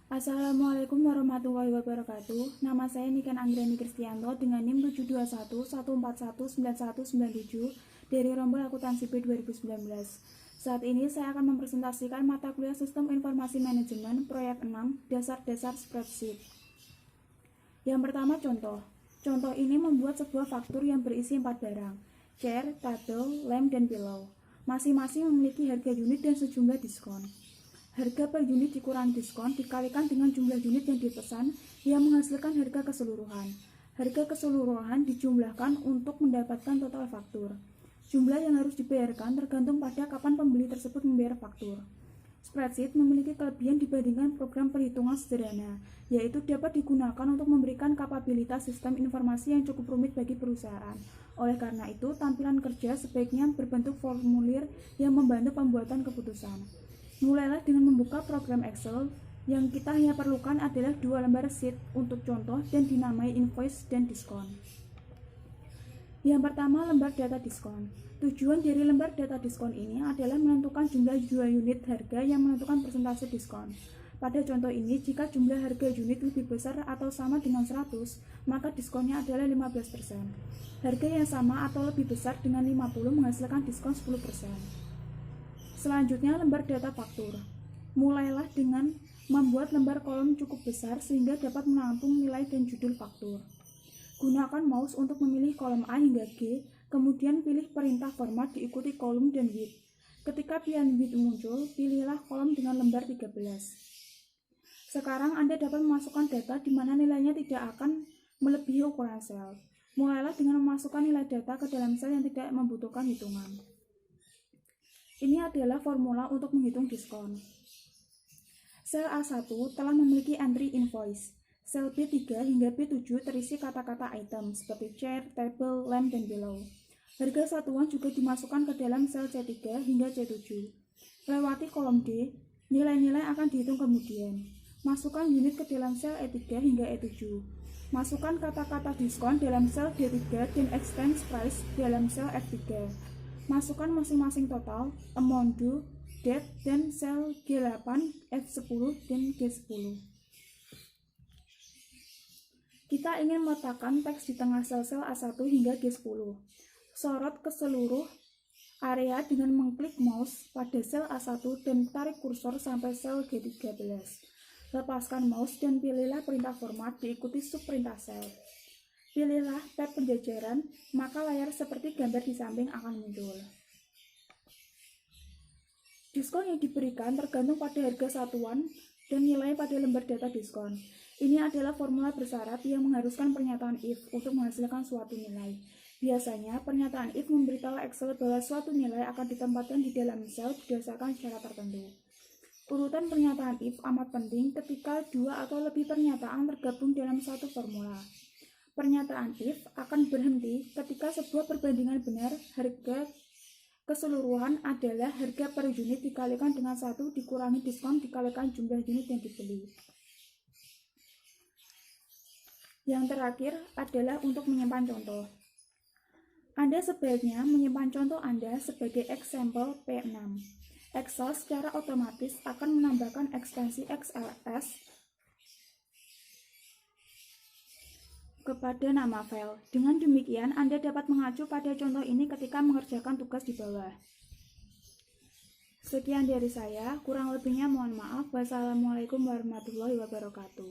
Assalamualaikum warahmatullahi wabarakatuh. Nama saya Niken Anggreni Kristianto dengan NIM 72114199197 dari Rombol Akuntansi B 2019. Saat ini saya akan mempresentasikan mata kuliah Sistem Informasi Manajemen Proyek 6 Dasar-Dasar Spreadsheet. Yang pertama contoh. Contoh ini membuat sebuah faktur yang berisi 4 barang, chair, table, lamp, dan pillow. Masing-masing memiliki harga unit dan sejumlah diskon. Harga per unit dikurangi diskon dikalikan dengan jumlah unit yang dipesan yang menghasilkan harga keseluruhan. Harga keseluruhan dijumlahkan untuk mendapatkan total faktur. Jumlah yang harus dibayarkan tergantung pada kapan pembeli tersebut membayar faktur. Spreadsheet memiliki kelebihan dibandingkan program perhitungan sederhana, yaitu dapat digunakan untuk memberikan kapabilitas sistem informasi yang cukup rumit bagi perusahaan. Oleh karena itu, tampilan kerja sebaiknya berbentuk formulir yang membantu pembuatan keputusan. Mulailah dengan membuka program Excel. Yang kita hanya perlukan adalah 2 lembar sheet untuk contoh dan dinamai invoice dan diskon. Yang pertama, lembar data diskon. Tujuan dari lembar data diskon ini adalah menentukan jumlah unit harga yang menentukan persentase diskon. Pada contoh ini, jika jumlah harga unit lebih besar atau sama dengan 100, maka diskonnya adalah 15%. Harga yang sama atau lebih besar dengan 50 menghasilkan diskon 10%. Selanjutnya, lembar data faktur. Mulailah dengan membuat lembar kolom cukup besar sehingga dapat menampung nilai dan judul faktur. Gunakan mouse untuk memilih kolom A hingga G, kemudian pilih perintah format diikuti kolom dan width. Ketika pilihan width muncul, pilihlah kolom dengan lembar 13. Sekarang Anda dapat memasukkan data di mana nilainya tidak akan melebihi ukuran sel. Mulailah dengan memasukkan nilai data ke dalam sel yang tidak membutuhkan hitungan. Ini adalah formula untuk menghitung diskon. Sel A1 telah memiliki entry invoice. Sel B3 hingga B7 terisi kata-kata item seperti chair, table, lamp, dan pillow. Harga satuan juga dimasukkan ke dalam sel C3 hingga C7. Lewati kolom D, nilai-nilai akan dihitung kemudian. Masukkan unit ke dalam sel E3 hingga E7. Masukkan kata-kata diskon dalam sel D3 dan expense price dalam sel F3. Masukkan masing-masing total, amount due, date, dan sel G8, F10, dan G10. Kita ingin meletakkan teks di tengah sel-sel A1 hingga G10. Sorot ke seluruh area dengan mengklik mouse pada sel A1 dan tarik kursor sampai sel G13. Lepaskan mouse dan pilihlah perintah format diikuti subperintah sel. Pilihlah tab penjajaran, maka layar seperti gambar di samping akan muncul. Diskon yang diberikan tergantung pada harga satuan dan nilai pada lembar data diskon. Ini adalah formula bersyarat yang mengharuskan pernyataan if untuk menghasilkan suatu nilai. Biasanya, pernyataan if memberitahu Excel bahwa suatu nilai akan ditempatkan di dalam sel berdasarkan syarat tertentu. Urutan pernyataan if amat penting ketika 2 atau lebih pernyataan tergabung dalam satu formula. Pernyataan if akan berhenti ketika sebuah perbandingan benar harga keseluruhan adalah harga per unit dikalikan dengan 1 dikurangi diskon dikalikan jumlah unit yang dibeli. Yang terakhir adalah untuk menyimpan contoh. Anda sebaiknya menyimpan contoh Anda sebagai example P6. Excel secara otomatis akan menambahkan ekstensi XLS kepada nama file. Dengan demikian, Anda dapat mengacu pada contoh ini ketika mengerjakan tugas di bawah. Sekian dari saya, kurang lebihnya mohon maaf. Wassalamualaikum warahmatullahi wabarakatuh.